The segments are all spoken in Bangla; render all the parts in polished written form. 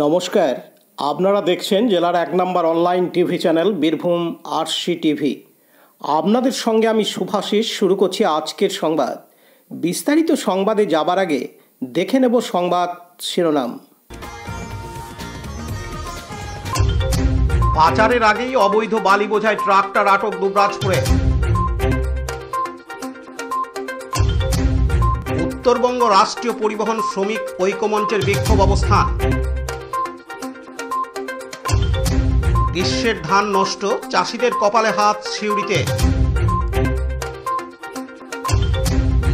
নমস্কার, আপনারা দেখছেন জেলার ১ number online TV channel Birbhum RC TV. আপনাদের সঙ্গে আমি শুভাশিস। শুরু করছি আজকের সংবাদ। বিস্তারিত সংবাদে যাবার আগে দেখে নেব সংবাদ শিরোনাম। পাচারের আগেই অবৈধ বালি বোঝাই ট্রাক্টর আটক দুবরাজপুরে। উত্তরবঙ্গ রাষ্ট্রীয় পরিবহন শ্রমিক ঐক্যমঞ্চের বিক্ষোভ অবস্থান। গ্রীষ্মের ধান নষ্ট, চাষিদের কপালে হাত সিউড়িতে।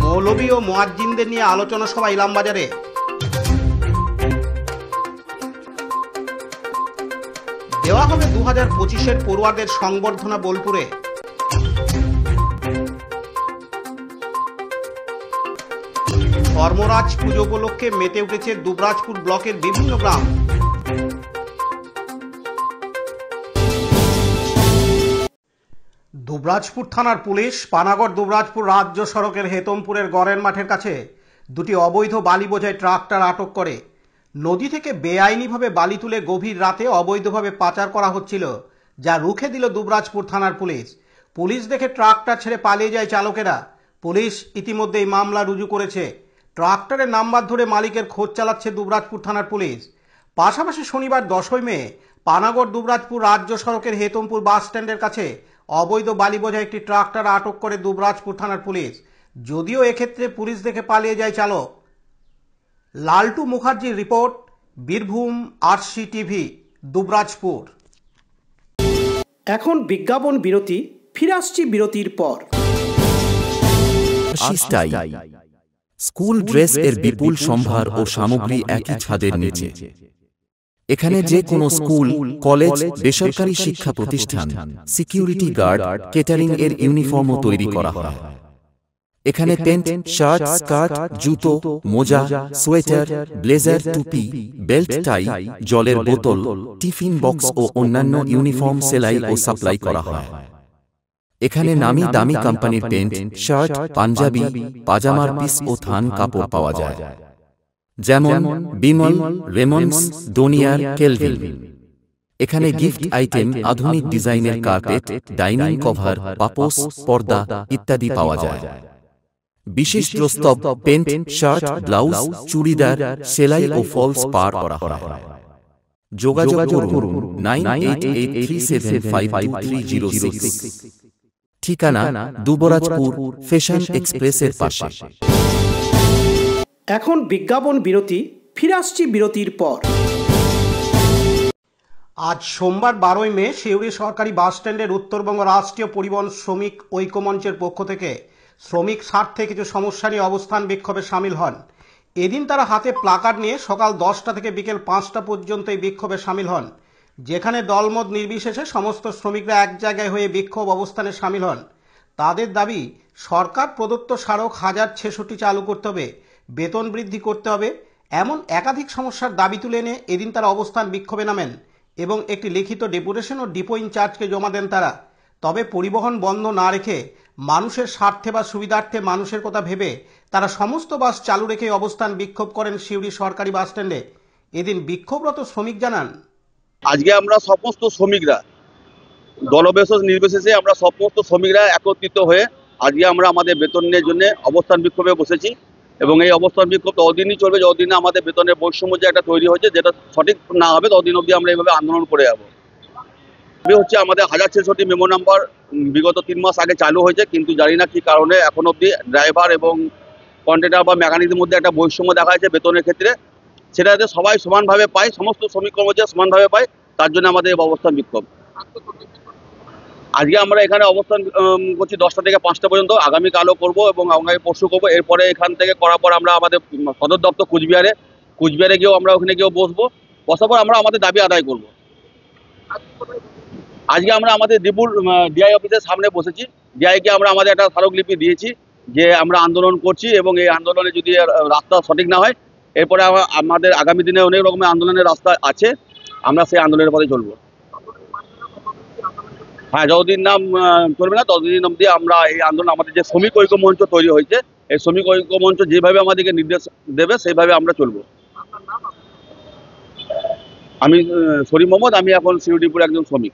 মৌলবী ও মুয়াজ্জিনদের নিয়ে আলোচনা সভা ইলামবাজারে। দেওয়া হবে 2025-এর পড়ুয়াদের সংবর্ধনা বোলপুরে। ধর্মরাজ পুজো উপলক্ষে মেতে উঠেছে দুবরাজপুর ব্লকের বিভিন্ন গ্রাম। দুবরাজপুর থানার পুলিশ পানাগড় দুবরাজপুর রাজ্য সড়কের হেতমপুরের গড়ের মাঠের কাছে দুটি অবৈধ বালি বোঝাই ট্রাক্টর আটক করে। নদী থেকে বেআইনিভাবে বালি তুলে গভীর রাতে অবৈধভাবে পাচার করা হচ্ছিল, যা রুখে দিল দুবরাজপুর থানার পুলিশ। পুলিশ দেখে ট্রাক্টর ছেড়ে পালিয়ে যায় চালকেরা। পুলিশ ইতিমধ্যেই মামলা রুজু করেছে। ট্রাক্টরের নাম্বার ধরে মালিকের খোঁজ চালাচ্ছে দুবরাজপুর থানার পুলিশ। পাশাপাশি শনিবার 10ই মে পানাগড় দুবরাজপুর রাজ্য সড়কের হেতমপুর বাস স্ট্যান্ডের কাছে অবৈধ বালি বোঝাই একটি ট্রাক্টর আটক করে দুবরাজপুর থানার পুলিশ। যদিও এক্ষেত্রে পুলিশ দেখে পালিয়ে যায় চালক। লালটু মুখার্জির report, Birbhum RC TV, Dubrajpur. এখন বিজ্ঞাপন বিরতি, ফিরে আসছি বিরতির পর। স্কুল ড্রেস এর বিপুল সম্ভার ও সামগ্রী একই ছাদের নিচে। এখানে যে কোনো স্কুল, কলেজ, বেসরকারি শিক্ষা প্রতিষ্ঠান, সিকিউরিটি গার্ড, কেটারিং এর ইউনিফর্মও তৈরি করা হয়। এখানে প্যান্ট, শার্ট, স্কার্ট, জুতো, মোজা, সোয়েটার, ব্লেজার, টুপি, বেল্ট, টাই, জলের বোতল, টিফিন বক্স ও অন্যান্য ইউনিফর্ম সেলাই ও সাপ্লাই করা হয়। এখানে নামি দামি কোম্পানির প্যান্ট, শার্ট, পাঞ্জাবি, পাজামার পিস ও থান কাপড় পাওয়া যায়, যেমন বিমল, রেমন্ডস, ডোনিয়ার, কেলভিন। এখানে গিফট আইটেম, আধুনিক ডিজাইনের কার্পেট, ডাইনিং কভার, পাপোশ, পর্দা ইত্যাদি পাওয়া যায়। বিশেষ প্রস্তাব, প্যান্ট, শার্ট, ব্লাউজ, চুড়িদার, সেলাই ও ফলস পার করা হয়। যোগাযোগ করুন 9883752306। ঠিকানা দুবরাজপুর ফ্যাশন এক্সপ্রেসের পাশে। এখন বিজ্ঞাপন বিরতি, ফিরে আসছি বিরতির পর। আজ সোমবার 12ই মে সিউড়ি সরকারি বাস স্ট্যান্ডের উত্তরবঙ্গ রাষ্ট্রীয় পরিবহন শ্রমিক ঐক্যমঞ্চের পক্ষ থেকে শ্রমিক স্বার্থে কিছু সমস্যা নিয়ে অবস্থান বিক্ষোভে সামিল হন। এদিন তারা হাতে প্লাকার্ড নিয়ে সকাল 10টা থেকে বিকেল 5টা পর্যন্ত এই বিক্ষোভে সামিল হন, যেখানে দলমত নির্বিশেষে সমস্ত শ্রমিকরা এক জায়গায় হয়ে বিক্ষোভ অবস্থানে সামিল হন। তাদের দাবি, সরকার প্রদত্ত স্মারক 1066 চালু করতে হবে, বেতন বৃদ্ধি করতে হবে। এমন একাধিক সমস্যার দাবি তুলে এনে এদিন তারা অবস্থান বিক্ষোভে নামেন এবং একটি লিখিত ডেপুটেশন ও ডিপো ইনচার্জকে জমা দেন তারা। তবে পরিবহন বন্ধ না রেখে মানুষের স্বার্থে বা সুবিধার্থে মানুষের কথা ভেবে তারা সমস্ত বাস চালু রেখে অবস্থান বিক্ষোভ করেন সিউড়ি সরকারি বাস স্ট্যান্ডে। এদিন বিক্ষোভরত শ্রমিক জানান, আজকে আমরা সমস্ত শ্রমিকরা দলবিশেষ নির্বিশেষে আমরা সমস্ত শ্রমিকরা একত্রিত হয়ে আজকে আমরা আমাদের বেতনের জন্য অবস্থান বিক্ষোভে বসেছি এবং এই অবস্থান বিক্ষোভ ততদিনই চলবে যতদিনে আমাদের বেতনের বৈষম্য যে একটা তৈরি হয়েছে, যেটা সঠিক না হবে ততদিন অবধি আমরা এইভাবে আন্দোলন করে যাবো। হচ্ছে আমাদের 1066 মেমো নাম্বার বিগত 3 মাস আগে চালু হয়েছে, কিন্তু জানি না কি কারণে এখন অবধি ড্রাইভার এবং কন্ট্রাক্টর বা মেকানিকদের মধ্যে একটা বৈষম্য দেখা যাচ্ছে বেতনের ক্ষেত্রে। সেটা যাতে সবাই সমানভাবে পায়, সমস্ত শ্রমিক কর্মচারী সমানভাবে পায়, তার জন্য আমাদের অবস্থান বিক্ষোভ। আজকে আমরা এখানে অবস্থান করছি 10টা থেকে 5টা পর্যন্ত। আগামীকালও করবো এবং আগামী পরশু করবো। এরপরে এখান থেকে করার পর আমরা আমাদের সদর দপ্তর কুচবিহারে গিয়েও আমরা ওখানে গিয়েও বসার পর আমরা আমাদের দাবি আদায় করব। আজকে আমরা আমাদের দিপুর ডিআই অফিসের সামনে বসেছি। ডিআইকে আমরা আমাদের একটা স্মারকলিপি দিয়েছি যে আমরা আন্দোলন করছি এবং এই আন্দোলনে যদি রাস্তা সঠিক না হয় এরপরে আমাদের আগামী দিনে অনেক রকমের আন্দোলনের রাস্তা আছে, আমরা সেই আন্দোলনের পথে চলবো। হ্যাঁ, যতদিন না চলবে না ততদিন অবধি আমরা এই আন্দোলন, আমাদের যে শ্রমিক ঐক্য মঞ্চ তৈরি হয়েছে, এই শ্রমিক ঐক্য মঞ্চ যেভাবে আমাদেরকে নির্দেশ দেবে সেইভাবে আমরা চলবো। আমি শরীফ মোহাম্মদ, আমি এখন সিউড়িপুর একজন শ্রমিক।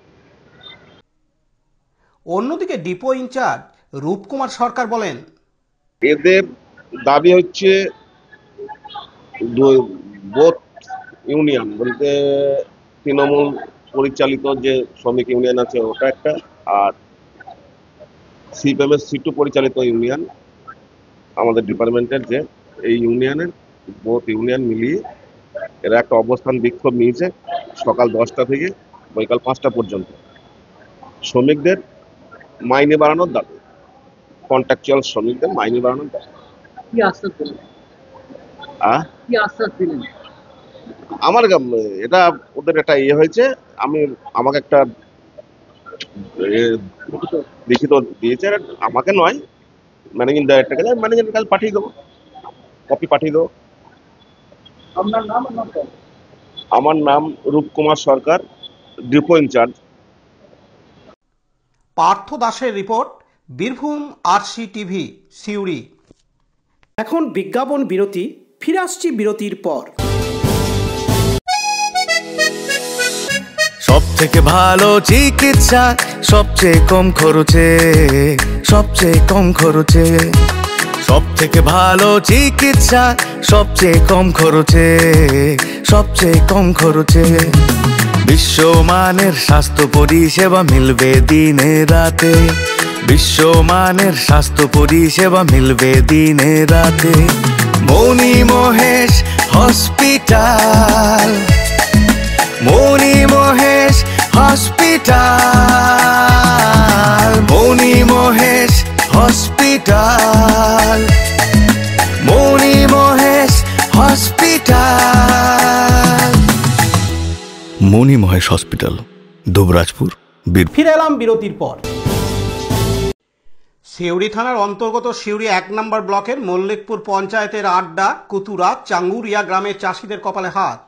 অন্যদিকে ডিপো ইনচার্জ রূপকুমার সরকার বলেন, এদের দাবি হচ্ছে বোথ ইউনিয়ন বলতে তৃণমূল পরিচালিত যে শ্রমিক ইউনিয়ন আছে ওটা একটা, আর সিপিএমের সিটু পরিচালিত ইউনিয়ন আমাদের ডিপার্টমেন্টের, যে এই ইউনিয়নের বোথ ইউনিয়ন মিলিয়ে এরা একটা অবস্থান বিক্ষোভ নিয়েছে সকাল 10টা থেকে বৈকাল 5টা পর্যন্ত। শ্রমিকদের মাইনে বাড়ানোর দাবি, কন্ট্রাকচুয়াল শ্রমিকদের মাইনে বাড়ানোর দাবি। আমার এটা ওদের একটা ইয়ে হয়েছে, আমাকে একটা লিখিত দিয়েছে, আমাকে নয়, ম্যানেজিং ডাইরেক্টরকে, ম্যানেজিং কাজ পাঠিয়ে দেবো, কপি পাঠিয়ে দেবো। আমার নাম রূপকুমার সরকার, ডিপো ইনচার্জ। পার্থ দাসের report, Birbhum RC TV, Suri. এখন বিজ্ঞাপন বিরতি, ফিরে আসছি বিরতির পর। সব থেকে ভালো চিকিৎসা সবচেয়ে কম খরচে, সবচেয়ে কম খরচে, সব থেকে ভালো চিকিৎসা সবচেয়ে কম খরচে, সবচেয়ে কম খরচে। বিশ্বমানের স্বাস্থ্য পরিষেবা মিলবে দিনে রাতে, বিশ্বমানের স্বাস্থ্য পরিষেবা মিলবে দিনে রাতে। মণি মহেশ হসপিটাল, মণি মহেশ হসপিটাল, মণি মহেশ হসপিটাল, মণি মহেশ হসপিটাল, মণি মহেশ হসপিটাল, দুবরাজপুর, বীরভূম। ফিরে এলাম বিরতির পর। সিউড়ি থানার অন্তর্গত সিউড়ি 1 নম্বর ব্লকের মল্লিকপুর পঞ্চায়েতের আড্ডা, কুতুরা, চাঙ্গুরিয়া গ্রামের চাষিদের কপালে হাত।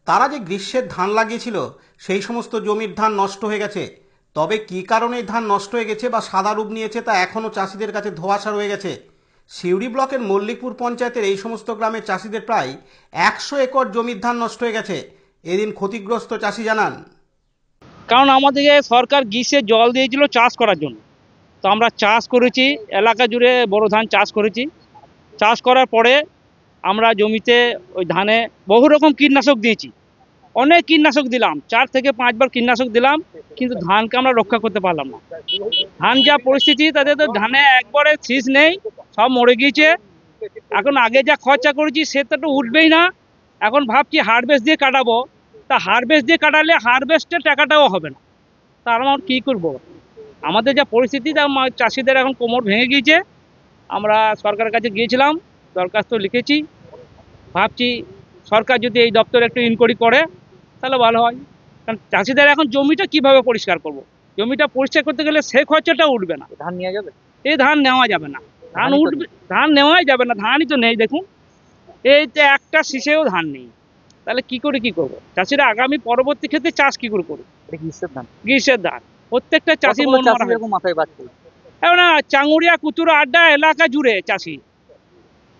তারা যে গ্রীষ্মের ধান লাগিয়েছিল সেই সমস্ত জমির ধান নষ্ট হয়ে গেছে। তবে কি কারণে ধান নষ্ট হয়ে গেছে বা সাদা রূপ নিয়েছে তা এখনও চাষিদের কাছে ধোঁয়াশা রয়ে গেছে। সিউড়ি ব্লকের মল্লিকপুর পঞ্চায়েতের এই সমস্ত গ্রামের চাষিদের প্রায় 100 একর জমির ধান নষ্ট হয়ে গেছে। এদিন ক্ষতিগ্রস্ত চাষি জানান, কারণ আমাদেরকে সরকার গ্রীষ্মে জল দিয়েছিল চাষ করার জন্য, তো আমরা চাষ করেছি, এলাকা জুড়ে বড় ধান চাষ করেছি। চাষ করার পরে আমরা জমিতে ওই ধানে বহু রকম কীটনাশক দিয়েছি, অনেক কীটনাশক দিলাম, 4 থেকে 5 বার কীটনাশক দিলাম, কিন্তু ধানকে আমরা রক্ষা করতে পারলাম না। ধান যা পরিস্থিতি তাতে তো ধানে একবারে শীষ নেই, সব মরে গিয়েছে। এখন আগে যা খরচা করেছি সেটা তো উঠবেই না। এখন ভাবছি হারভেস্ট দিয়ে কাটাবো, তা হারভেস্ট দিয়ে কাটালে হারভেস্টের টাকাটাও হবে না, তা আমরা কী করবো? আমাদের যা পরিস্থিতি, তা চাষিদের এখন কোমর ভেঙে গিয়েছে। আমরা সরকারের কাছে গিয়েছিলাম, দরখাস্ত লিখেছি, ভাবছি সরকার যদি এই দপ্তরে একটু ইনকোয়ারি করে তাহলে ভালো হয়। কারণ চাষিদের এখন জমিটা কিভাবে পরিষ্কার করব? জমিটা পরিষ্কার করতে গেলে সে খরচাটা উঠবে না। ধান নেওয়া যাবে? এই ধান নেওয়া যাবে না, ধান উঠবে, ধান নেওয়াই যাবে না, ধানই তো নেই। দেখুন এই যে একটা শীষেও ধান নেই, তাহলে কি করে কি করবো? চাষিরা আগামী পরবর্তী ক্ষেত্রে চাষ কি করে করবে? গ্রীষ্মের ধান প্রত্যেকটা চাষি মন মাথায় বাঁচছে। এখন না চাঙ্গুরিয়া, কুতুরা, আড্ডা এলাকা জুড়ে চাষি,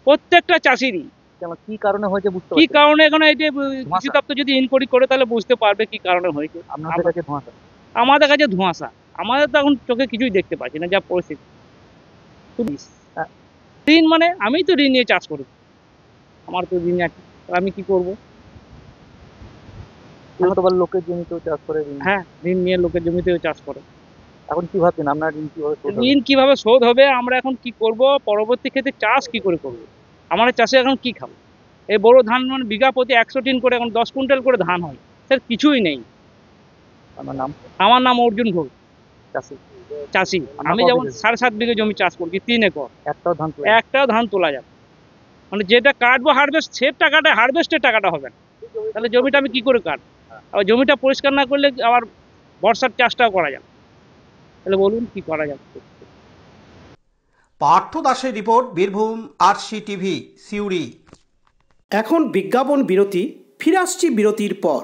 প্রত্যেকটা চাষিরই। কি কারণে হয়েছে, কি কারণে? এখন এই যে কৃষি দপ্তর যদি ইনকোয়ারি করে তাহলে বুঝতে পারবে কি কারণে হয়েছে। আমাদের কাছে ধোঁয়াশা, আমাদের তো এখন চোখে কিছুই দেখতে পাচ্ছি না যা পরিস্থিতি। ঋণ মানে আমি তো ঋণ নিয়ে চাষ করি, আমার তো ঋণ আছে, আমি কি করবো? লোকের জমিতেও চাষ করে, হ্যাঁ ঋণ নিয়ে লোকের জমিতেও চাষ করে। এখন কি ভাবছেন আপনার ঋণ কিভাবে শোধ হবে? আমরা এখন কি করব? পরবর্তী ক্ষেত্রে চাষ কি করে করবো? আমাদের চাষে এখন কি খাবো? এই বড় ধান মানে বিঘা প্রতি 100 টিন করে, এখন 10 কুইন্টাল করে ধান হয়, স্যার কিছুই নেই। আমার নাম অর্জুন ঘোষ, চাষি। আমি যেমন 7.5 বিঘে জমি চাষ করছি, 3 একর, একটাও ধান তোলা যাবে, মানে যেটা কাটবো হারভেস্ট, সে টাকাটা হারভেস্টের টাকাটা হবে না, তাহলে জমিটা আমি কি করে কাটবো? আর জমিটা পরিষ্কার না করলে আবার বর্ষার চাষটাও করা যাবে, তাহলে বলুন কি করা যাবে? পার্থ দাসের report, Birbhum RC TV, Suri. এখন বিজ্ঞাপন বিরতি, ফিরে আসছি বিরতির পর।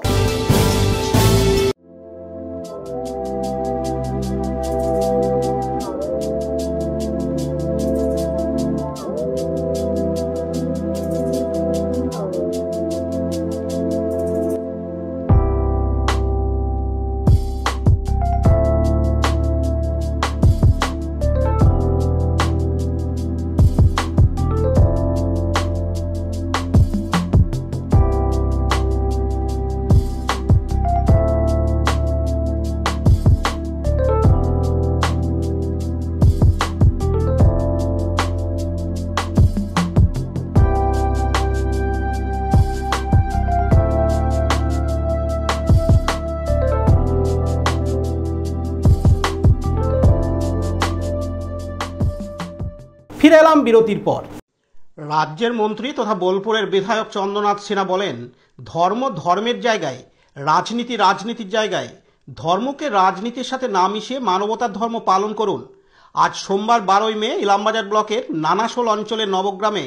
ফিরে এলাম বিরতির পর। রাজ্যের মন্ত্রী তথা বোলপুরের বিধায়ক চন্দ্রনাথ সিনহা বলেন, ধর্ম ধর্মের জায়গায়, রাজনীতি রাজনীতির জায়গায়, ধর্মকে রাজনীতির সাথে না মিশিয়ে মানবতার ধর্ম পালন করুন। আজ সোমবার 12ই মে ইলামবাজার ব্লকের নানাশোল অঞ্চলের নবগ্রামে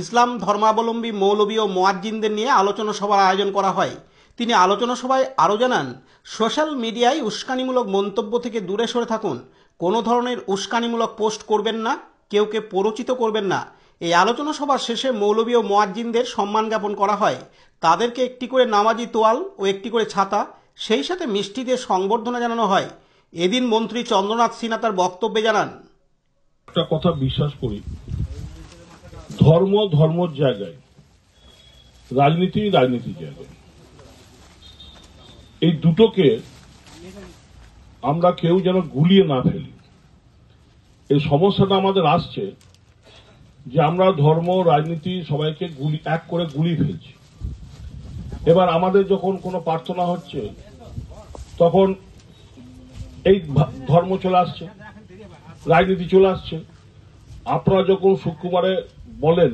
ইসলাম ধর্মাবলম্বী মৌলবী ও মুয়াজ্জিনদের নিয়ে আলোচনা সভার আয়োজন করা হয়। তিনি আলোচনা সভায় আরও জানান, সোশ্যাল মিডিয়ায় উস্কানিমূলক মন্তব্য থেকে দূরে সরে থাকুন, কোনো ধরনের উস্কানিমূলক পোস্ট করবেন না, কেউকে প্ররোচিত করবেন না। এই আলোচনা সভার শেষে মৌলবী ও মুয়াজ্জিনদের সম্মান জ্ঞাপন করা হয়। তাদেরকে একটি করে নামাজি তোয়াল ও একটি করে ছাতা, সেই সাথে মিষ্টি দিয়ে সংবর্ধনা জানানো হয়। এদিন মন্ত্রী চন্দ্রনাথ সিনহা তার বক্তব্যে জানান, একটা কথা বিশ্বাস করি, ধর্ম ধর্মের জায়গায়, রাজনীতি রাজনীতির জায়গায়, এই দুটোকে আমরা কেউ যেন গুলিয়ে না ফেলি। এই সমস্যাটা আমাদের আসছে যে আমরা ধর্ম রাজনীতি সবাইকে এক করে গুলি ফেলছি। এবার আমাদের যখন কোনো প্রার্থনা হচ্ছে তখন এই ধর্ম চলে আসছে, রাজনীতি চলে আসছে। আপনারা যখন শুক্রবারে বলেন,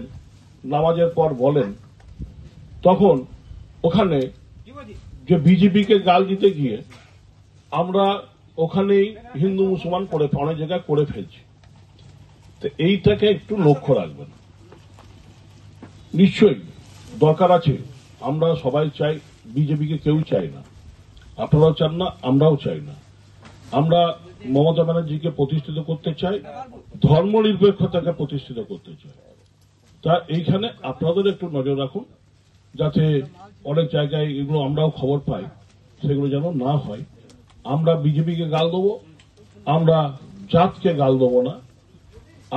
নামাজের পর বলেন, তখন ওখানে যে বিজেপিকে গাল দিতে গিয়ে আমরা ওখানেই হিন্দু মুসলমান করে অনেক জায়গায় করে ফেলছি। তো এইটাকে একটু লক্ষ্য রাখবেন। নিশ্চয়ই দরকার আছে, আমরা সবাই চাই, বিজেপিকে কেউ চাই না, আপনারাও চান না, আমরাও চাই না। আমরা মমতা ব্যানার্জিকে প্রতিষ্ঠিত করতে চাই, ধর্ম নিরপেক্ষতাকে প্রতিষ্ঠিত করতে চাই। তা এইখানে আপনাদের একটু নজর রাখুন, যাতে অনেক জায়গায় এগুলো আমরাও খবর পাই, সেগুলো যেন না হয়। আমরা বিজেপিকে গাল দেবো, আমরা জাতকে গাল দেবো না,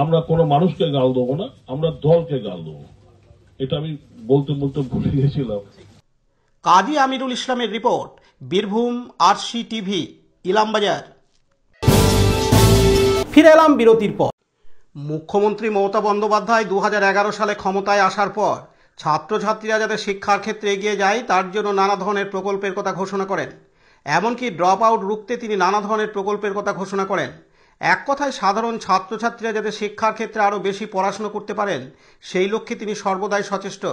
আমরা কোনো মানুষকে গাল দেবো না, আমরা দলকে গাল দেবো। এটা আমি বলতে বলতে ভুলে গেছিলাম। কাজী আমিরুল ইসলামের report, Birbhum RC TV, Ilambazar. ফিরে এলাম বিরতির পর। মুখ্যমন্ত্রী মমতা বন্দ্যোপাধ্যায় 2011 সালে ক্ষমতায় আসার পর ছাত্রছাত্রীরা যাতে শিক্ষার ক্ষেত্রে এগিয়ে যায় তার জন্য নানা ধরনের প্রকল্পের কথা ঘোষণা করেন। এমনকি ড্রপ আউট রুখতে তিনি নানা ধরনের প্রকল্পের কথা ঘোষণা করেন। এক কথায় সাধারণ ছাত্রছাত্রীরা যাতে শিক্ষার ক্ষেত্রে আরও বেশি পড়াশোনা করতে পারেন, সেই লক্ষ্যে তিনি সর্বদাই সচেষ্ট।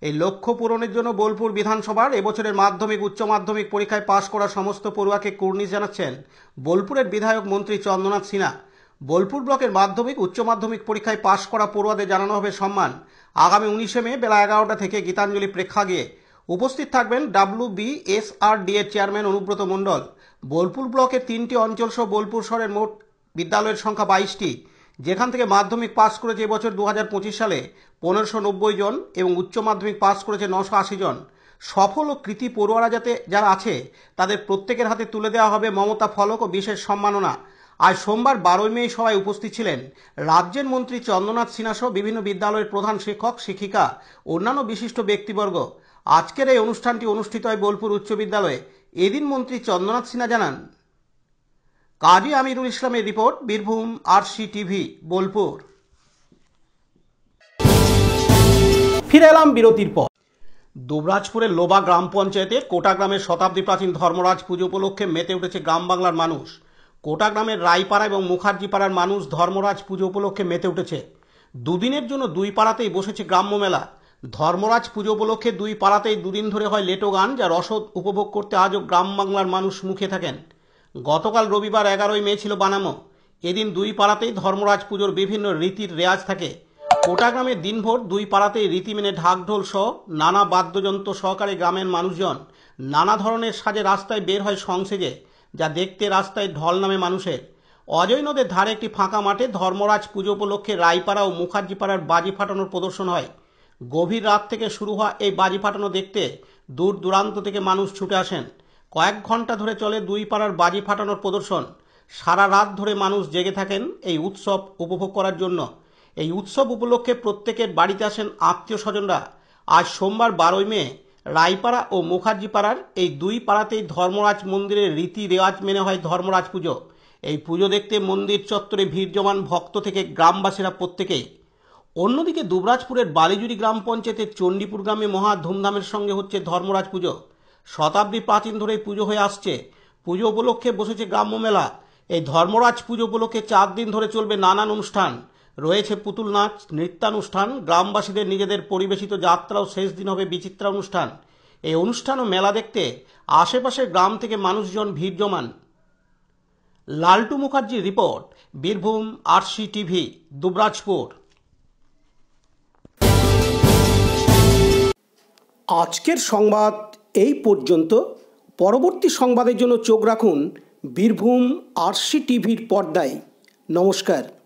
এই লক্ষ্য পূরণের জন্য বোলপুর বিধানসভার এবছরের মাধ্যমিক উচ্চ মাধ্যমিক পরীক্ষায় পাশ করা সমস্ত পড়ুয়াকে কুর্নিশ জানাচ্ছেন বোলপুরের বিধায়ক মন্ত্রী চন্দ্রনাথ সিনহা। বোলপুর ব্লকের মাধ্যমিক উচ্চ মাধ্যমিক পরীক্ষায় পাশ করা পড়ুয়াদের জানানো হবে সম্মান। আগামী 19 মে বেলা 11টা থেকে গীতাঞ্জলি প্রেক্ষাগৃহে উপস্থিত থাকবেন WBSRD এর চেয়ারম্যান অনুব্রত মণ্ডল। বোলপুর ব্লকের 3টি অঞ্চল সহ বোলপুর শহরের মোট বিদ্যালয়ের সংখ্যা 22টি, যেখান থেকে মাধ্যমিক পাস করেছে এবছর 2025 সালে 1590 জন এবং উচ্চ মাধ্যমিক পাস করেছে 980 জন। সফল ও কৃতি পড়ুয়ারা যারা আছে তাদের প্রত্যেকের হাতে তুলে দেওয়া হবে মমতা ফলক ও বিশেষ সম্মাননা। আজ সোমবার 12ই মে সভায় উপস্থিত ছিলেন রাজ্যের মন্ত্রী চন্দ্রনাথ সিনহা সহ বিভিন্ন বিদ্যালয়ের প্রধান শিক্ষক শিক্ষিকা, অন্যান্য বিশিষ্ট ব্যক্তিবর্গ। আজকের এই অনুষ্ঠানটি অনুষ্ঠিত হয় বোলপুর উচ্চ বিদ্যালয়ে। এদিন মন্ত্রী চন্দ্রনাথ সিনহা জানান, কাজী আমিরুল ইসলামের report, Birbhum RC TV, Bolpur. ফিরে এলাম বিরতির পর। দুবরাজপুরের লোবা গ্রাম পঞ্চায়েতের কোটা গ্রামের শতাব্দী প্রাচীন ধর্মরাজ পুজো উপলক্ষে মেতে উঠেছে গ্রাম বাংলার মানুষ। কোটা গ্রামের রায়পাড়া এবং মুখার্জি পাড়ার মানুষ ধর্মরাজ পুজো উপলক্ষে মেতে উঠেছে। দুদিনের জন্য দুই পাড়াতেই বসেছে গ্রাম্য মেলা। ধর্মরাজ পুজো উপলক্ষে দুই পাড়াতেই দুদিন ধরে হয় লেটো গান, যা রসদ উপভোগ করতে আজও গ্রাম বাংলার মানুষ মুখে থাকেন। গতকাল রবিবার 11ই মে ছিল বানামো। এদিন দুই পাড়াতেই ধর্মরাজ পুজোর বিভিন্ন রীতির রেয়াজ থাকে। কোটা গ্রামে দিনভর দুই পাড়াতেই রীতি মেনে ঢাকঢোল সহ নানা বাদ্যযন্ত্র সহকারে গ্রামের মানুষজন নানা ধরনের সাজে রাস্তায় বের হয় সংসেজে, যা দেখতে রাস্তায় ঢল নামে মানুষের। অজয় নদের ধারে একটি ফাঁকা মাঠে ধর্মরাজ পুজো উপলক্ষে রায়পাড়া ও মুখার্জি পাড়ার বাজি ফাটানোর প্রদর্শন হয়। গভীর রাত থেকে শুরু হওয়া এই বাজি ফাটানো দেখতে দূর দূরান্ত থেকে মানুষ ছুটে আসেন। কয়েক ঘন্টা ধরে চলে দুই পাড়ার বাজি ফাটানোর প্রদর্শন। সারা রাত ধরে মানুষ জেগে থাকেন এই উৎসব উপভোগ করার জন্য। এই উৎসব উপলক্ষে প্রত্যেকের বাড়িতে আসেন আত্মীয় স্বজনরা। আজ সোমবার 12ই মে রায়পাড়া ও মুখার্জি পাড়ার এই দুই পাড়াতেই ধর্মরাজ মন্দিরের রীতি রেওয়াজ মেনে হয় ধর্মরাজ পুজো। এই পুজো দেখতে মন্দির চত্বরে ভিড় জমান ভক্ত থেকে গ্রামবাসীরা প্রত্যেকেই। অন্যদিকে দুবরাজপুরের বালিজুড়ি গ্রাম পঞ্চায়েতের চণ্ডীপুর গ্রামে মহা ধুমধামের সঙ্গে হচ্ছে ধর্মরাজ পুজো। শতাব্দী প্রাচীন ধরেই পুজো হয়ে আসছে। পুজো উপলক্ষে বসেছে গ্রাম্য মেলা। এই ধর্মরাজ পুজো উপলক্ষে 4 দিন ধরে চলবে নানান অনুষ্ঠান। রয়েছে পুতুল নাচ, নৃত্যানুষ্ঠান, গ্রামবাসীদের নিজেদের পরিবেশিত যাত্রা ও শেষ দিন হবে বিচিত্রা অনুষ্ঠান। এই অনুষ্ঠান ও মেলা দেখতে আশেপাশের গ্রাম থেকে মানুষজন ভিড় জমান। লালটু মুখার্জির report, Birbhum RC TV, Dubrajpur. আজকের সংবাদ এই পর্যন্ত। পরবর্তী সংবাদের জন্য চোখ রাখুন বীরভূম আরসি টিভির পর্দায়। নমস্কার।